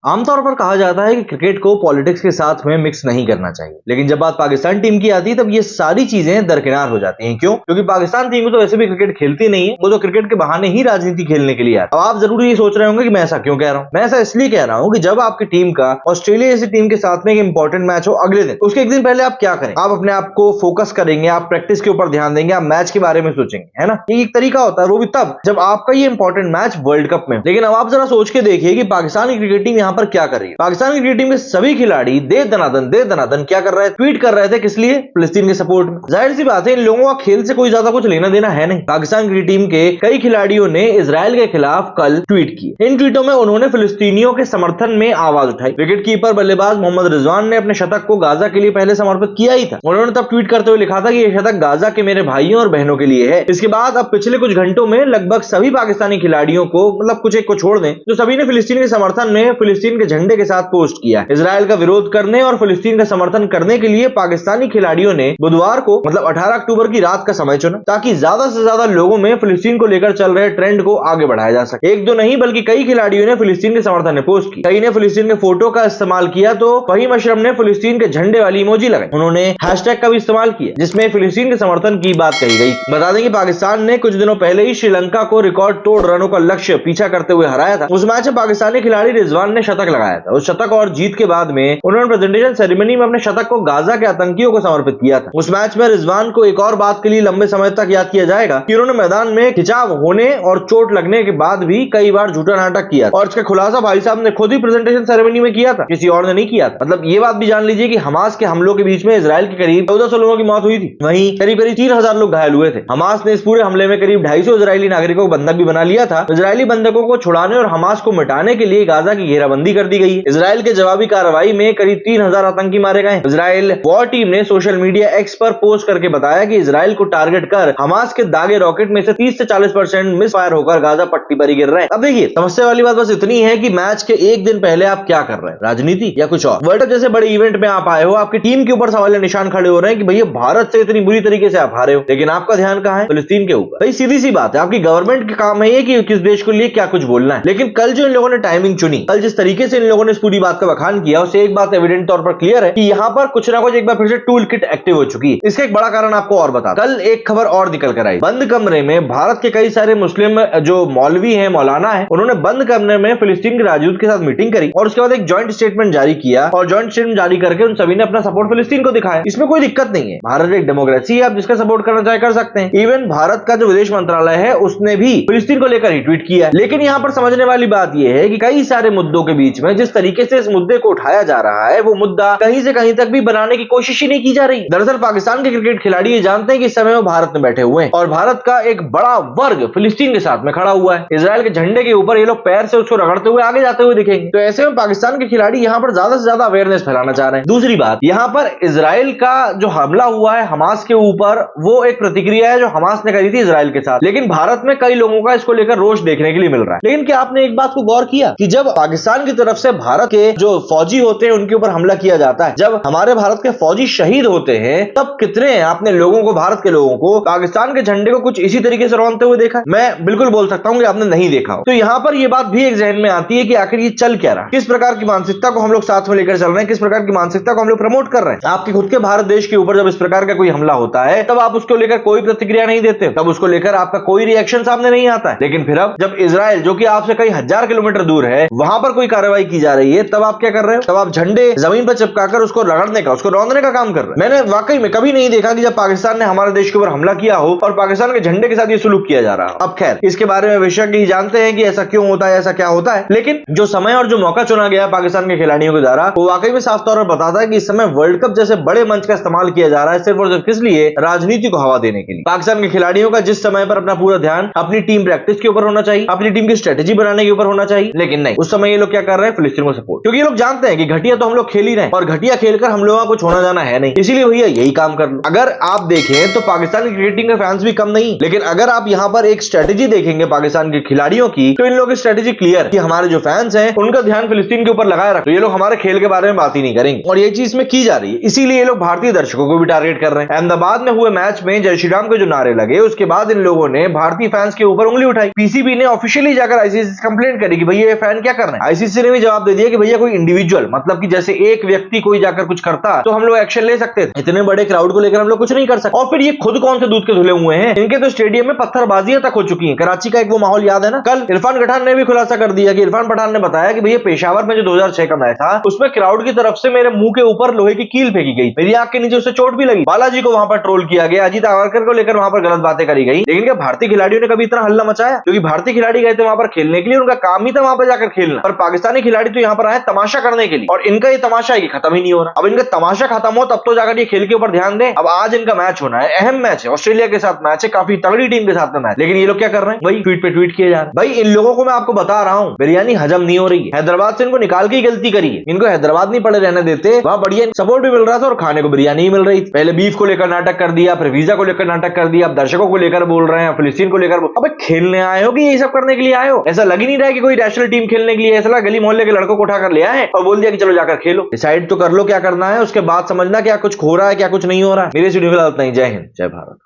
आमतौर पर कहा जाता है कि क्रिकेट को पॉलिटिक्स के साथ में मिक्स नहीं करना चाहिए, लेकिन जब बात पाकिस्तान टीम की आती है तब ये सारी चीजें दरकिनार हो जाती हैं। क्यों? क्योंकि पाकिस्तान टीम तो वैसे भी क्रिकेट खेलती नहीं है, वो तो क्रिकेट के बहाने ही राजनीति खेलने के लिए आती है। अब आप जरूर ये सोच रहे होंगे कि मैं ऐसा क्यों कह रहा हूँ। मैं ऐसा इसलिए कह रहा हूँ कि जब आपकी टीम का ऑस्ट्रेलिया जैसी टीम के साथ में एक इंपॉर्टेंट मैच हो अगले दिन, उसके एक दिन पहले आप क्या करें? आप अपने आप को फोकस करेंगे, आप प्रैक्टिस के ऊपर ध्यान देंगे, आप मैच के बारे में सोचेंगे, है ना। ये एक तरीका होता है, वो भी तब जब आपका ये इंपॉर्टेंट मैच वर्ल्ड कप में। लेकिन अब आप जरा सोच के देखिए कि पाकिस्तान की क्रिकेट टीम यहाँ पर क्या कर रही है। पाकिस्तान की क्रिकेट टीम के सभी खिलाड़ी दे दनादन क्या कर रहे हैं? ट्वीट कर रहे थे। किस लिए? फिलिस्तीन के सपोर्ट में। जाहिर सी बात है, इन लोगों का खेल से कोई ज्यादा कुछ लेना देना है नहीं। पाकिस्तान की टीम के कई खिलाड़ियों ने इजराइल के खिलाफ कल ट्वीट किए। इन ट्वीटों में उन्होंने फिलिस्तीनियों के समर्थन में आवाज उठाई। विकेट कीपर बल्लेबाज मोहम्मद रिजवान ने अपने शतक को गाजा के लिए पहले समर्पित किया ही था। उन्होंने तब ट्वीट करते हुए लिखा था कि यह शतक गाजा के मेरे भाइयों और बहनों के लिए है। इसके बाद अब पिछले कुछ घंटों में लगभग सभी पाकिस्तानी खिलाड़ियों को, मतलब कुछ एक को छोड़ दें, तो सभी ने फिलिस्तीन के समर्थन में फिलिस्तीन के झंडे के साथ पोस्ट किया। इजराइल का विरोध करने और फिलिस्तीन का समर्थन करने के लिए पाकिस्तानी खिलाड़ियों ने बुधवार को, मतलब 18 अक्टूबर की रात का समय चुना, ताकि ज्यादा से ज्यादा लोगों में फिलिस्तीन को लेकर चल रहे ट्रेंड को आगे बढ़ाया जा सके। एक दो नहीं बल्कि कई खिलाड़ियों ने फिलिस्तीन के समर्थन में पोस्ट की। कई ने फिलिस्तीन के फोटो का इस्तेमाल किया, तो फहीम अशरफ ने फिलिस्तीन के झंडे वाली इमोजी लगाई। उन्होंने हैशटैग का भी इस्तेमाल किया जिसमें फिलिस्तीन के समर्थन की बात कही गई। बता दें कि पाकिस्तान ने कुछ दिनों पहले ही श्रीलंका को रिकॉर्ड तोड़ रनों का लक्ष्य पीछा करते हुए हराया था। उस मैच में पाकिस्तानी खिलाड़ी रिजवान ने शतक लगाया था। उस शतक और जीत के बाद में उन्होंने प्रेजेंटेशन सेरेमनी में अपने शतक को गाजा के आतंकियों को समर्पित किया था। उस मैच में रिजवान को एक और बात के लिए लंबे समय तक याद किया जाएगा कि उन्होंने मैदान में खिंचाव होने और चोट लगने के बाद भी कई बार झूठा नाटक किया और इसका खुलासा भाई साहब ने खुद ही प्रेजेंटेशन सेरेमनी में किया था, किसी और ने नहीं किया था। मतलब ये बात भी जान लीजिए कि हमास के हमलों के बीच में इजराइल के करीब 1400 लोगों की मौत हुई थी, वहीं करीब 3000 लोग घायल हुए थे। हमास ने इस पूरे हमले में करीब 250 इजरायली नागरिकों को बंधक भी बना लिया था। इजरायली बंधकों को छुड़ाने और हमास को मिटाने के लिए गाजा की घेराबंदी कर दी गई है। इजराइल के जवाबी कार्रवाई में करीब 3000 आतंकी मारे गए। इजराइल वॉर टीम ने सोशल मीडिया एक्स पर पोस्ट करके बताया कि इजराइल को टारगेट कर हमास के दागे रॉकेट में से 30 से 40% मिस फायर होकर गाजा पट्टी पर ही गिर रहे हैं। अब देखिए, समस्या वाली बात बस इतनी है कि मैच के एक दिन पहले आप क्या कर रहे हैं? राजनीति या कुछ और? वर्ल्ड कप जैसे बड़े इवेंट में आप आए हो, आपकी टीम के ऊपर सवाल निशान खड़े हो रहे हैं कि भैया भारत से इतनी बुरी तरीके से आप हारे हो, लेकिन आपका ध्यान कहां है? फिलिस्तीन के ऊपर। भाई सीधी सी बात है, आपकी गवर्नमेंट का काम है कि किस देश को लिए क्या कुछ बोलना है। लेकिन कल जो इन लोगों ने टाइमिंग चुनी, कल जिस तरीके से इन लोगों ने इस पूरी बात का बखान किया, उससे एक बात एविडेंट तौर पर क्लियर है कि यहाँ पर कुछ ना कुछ एक बार फिर से टूल किट एक्टिव हो चुकी है। इसका एक बड़ा कारण आपको और बता, कल एक खबर और निकल कर आई। बंद कमरे में भारत के कई सारे मुस्लिम जो मौलवी हैं, मौलाना है, उन्होंने बंद कमरे में फिलिस्तीन के राजदूत के साथ मीटिंग करी और उसके बाद एक ज्वाइंट स्टेटमेंट जारी किया और ज्वाइंट स्टेटमेंट जारी करके उन सभी ने अपना सपोर्ट फिलिस्तीन को दिखाया। इसमें कोई दिक्कत नहीं है, भारत एक डेमोक्रेसी है, आप जिसका सपोर्ट करना चाहे कर सकते हैं। इवन भारत का जो विदेश मंत्रालय है उसने भी फिलिस्तीन को लेकर ही ट्वीट किया। लेकिन यहाँ पर समझने वाली बात यह है कि कई सारे मुद्दों के बीच में जिस तरीके से इस मुद्दे को उठाया जा रहा है, वो मुद्दा कहीं से कहीं तक भी बनाने की कोशिश ही नहीं की जा रही। दरअसल पाकिस्तान के क्रिकेट खिलाड़ी ये जानते हैं कि इस समय वो भारत में बैठे हुए हैं और भारत का एक बड़ा वर्ग फिलिस्तीन के साथ में खड़ा हुआ है। इजराइल के झंडे के ऊपर ये लोग पैर से उसको रगड़ते हुए आगे जाते हुए दिखेंगे। तो ऐसे में पाकिस्तान के खिलाड़ी यहाँ पर ज्यादा से ज्यादा अवेयरनेस फैलाना चाह रहे हैं। दूसरी बात, यहाँ पर इजराइल का जो हमला हुआ है हमास के ऊपर, वो एक प्रतिक्रिया है जो हमास ने करी थी इजराइल के साथ। लेकिन भारत में कई लोगों का इसको लेकर रोष देखने के लिए मिल रहा है। लेकिन क्या आपने एक बात को गौर किया कि जब पाकिस्तान की तरफ से भारत के जो फौजी होते हैं उनके ऊपर हमला किया जाता है, जब हमारे भारत के फौजी शहीद होते हैं, तब कितने आपने लोगों को, भारत के लोगों को, पाकिस्तान के झंडे को कुछ इसी तरीके से रौंदते हुए देखा? मैं बिल्कुल बोल सकता हूं कि आपने नहीं देखा हो। तो यहाँ पर यह बात भी एक जहन में आती है कि आखिर ये चल क्या रहा, किस प्रकार की मानसिकता को हम लोग साथ में लेकर चल रहे हैं, किस प्रकार की मानसिकता को हम लोग प्रमोट कर रहे हैं। आपके खुद के भारत देश के ऊपर जब इस प्रकार का कोई हमला होता है, तब आप उसको लेकर कोई प्रतिक्रिया नहीं देते, तब उसको लेकर आपका कोई रिएक्शन सामने नहीं आता है। लेकिन फिर अब जब इजराइल, जो कि आपसे कई हजार किलोमीटर दूर है, वहां पर कोई कार्रवाई की जा रही है, तब आप क्या कर रहे हो? तब आप झंडे जमीन पर चिपकाकर उसको रगड़ने का, उसको रौंदने का काम कर रहे हैं। मैंने वाकई में कभी नहीं देखा कि जब पाकिस्तान ने हमारे देश के ऊपर हमला किया हो और पाकिस्तान के झंडे के साथ ये सुलूक किया जा रहा हो। अब खैर, इसके बारे में विशेषज्ञ जानते हैं कि ऐसा क्यों होता है, ऐसा क्या होता है। लेकिन जो समय और जो मौका चुना गया पाकिस्तान के खिलाड़ियों के द्वारा, वो वाकई में साफ तौर पर बताता है कि इस समय वर्ल्ड कप जैसे बड़े मंच का इस्तेमाल किया जा रहा है सिर्फ और सिर्फ किस लिए? राजनीति को हवा देने के लिए। पाकिस्तान के खिलाड़ियों का जिस समय पर अपना पूरा ध्यान अपनी टीम प्रैक्टिस के ऊपर होना चाहिए, अपनी टीम की स्ट्रेटेजी बनाने के ऊपर होना चाहिए, लेकिन नहीं, उस समय ये लोग क्या कर रहे हैं? फिलिस्तीन को सपोर्ट। क्योंकि ये लोग जानते हैं कि घटिया तो हम लोग खेल ही रहे हैं और घटिया खेलकर हम लोगों का कुछ होना जाना है नहीं, इसीलिए भैया यही काम कर लो। अगर आप देखें तो पाकिस्तान की क्रिकेट टीम के फैंस भी कम नहीं, लेकिन अगर आप यहाँ पर एक स्ट्रेटेजी देखेंगे पाकिस्तान के खिलाड़ियों की, तो इन लोगों की स्ट्रेटेजी क्लियर है कि हमारे जो फैंस हैं उनका ध्यान फिलिस्तीन के ऊपर लगाए रखो, ये लोग हमारे खेल के बारे में बात ही नहीं करेंगे। और ये चीज में की जा रही है, इसीलिए ये लोग भारतीय दर्शकों को भी टारगेट कर रहे हैं। अहमदाबाद में हुए मैच में जय श्री राम के जो नारे लगे, उसके बाद इन लोगों ने भारतीय फैंस के ऊपर उंगली उठाई। पीसीबी ने ऑफिशियली जाकर आईसीसी से कंप्लेंट करी कि भैया ये फैन क्या कर रहे हैं। आईसीसी आईसीसी ने भी जवाब दे दिया कि भैया कोई इंडिविजुअल, मतलब कि जैसे एक व्यक्ति कोई जाकर कुछ करता तो हम लोग एक्शन ले सकते थे, इतने बड़े क्राउड को लेकर हम लोग कुछ नहीं कर सकते। और फिर ये खुद कौन से दूध के धुले हुए हैं, इनके तो स्टेडियम में पत्थरबाजियां तक हो चुकी हैं। कराची का एक वो माहौल याद है ना, कल इरफान पठान ने भी खुलासा कर दिया कि इरफान पठान ने बताया कि भैया पेशावर में जो 2006 का मैच था उसमें क्राउड की तरफ से मेरे मुंह के ऊपर लोहे की कील फेंकी गई, मेरी आंख के नीचे उससे चोट भी लगी, बालाजी को वहां पर ट्रोल किया गया, अजीत आगरकर को लेकर वहां पर गलत बातें करी गई। लेकिन क्या भारतीय खिलाड़ियों ने कभी इतना हल्ला मचाया? क्योंकि भारतीय खिलाड़ी गए थे वहां पर खेलने के लिए, उनका काम ही था वहां पर जाकर खेलना, पर पाकिस्तानी खिलाड़ी तो यहाँ पर आए तमाशा करने के लिए, और इनका ये तमाशा है कि खत्म ही नहीं हो रहा। अब इनका तमाशा खत्म हो तब तो जाकर ये खेल के ऊपर ध्यान दें। अब आज इनका मैच होना है, अहम मैच है, ऑस्ट्रेलिया के साथ मैच है, काफी तगड़ी टीम के साथ में मैच, लेकिन ये लोग क्या कर रहे हैं? वही ट्वीट पे ट्वीट किए जा रहे हैं। भाई इन लोगों को मैं आपको बता रहा हूं, बिरयानी हजम नहीं हो रही है। हैदराबाद से इनको निकाल के ही गलती करी है, इनको हैदराबाद नहीं पड़े रहने देते, वहां बढ़िया सपोर्ट भी मिल रहा था और खाने को बिरयानी ही मिल रही थी। पहले बीफ को लेकर नाटक कर दिया, फिर वीजा को लेकर नाटक कर दिया, अब दर्शकों को लेकर बोल रहे हैं, फिलिस्तीन को लेकर। अब खेलने आए हो कि ये सब करने के लिए आए हो? ऐसा लग ही नहीं रहा है कि कोई नेशनल टीम खेलने के लिए, ऐसा गली मोहल्ले के लड़कों को उठाकर ले आए और बोल दिया कि चलो जाकर खेलो। डिसाइड तो कर लो क्या करना है, उसके बाद समझना क्या कुछ हो रहा है क्या कुछ नहीं हो रहा है। मेरे से नहीं। जय हिंद, जय भारत।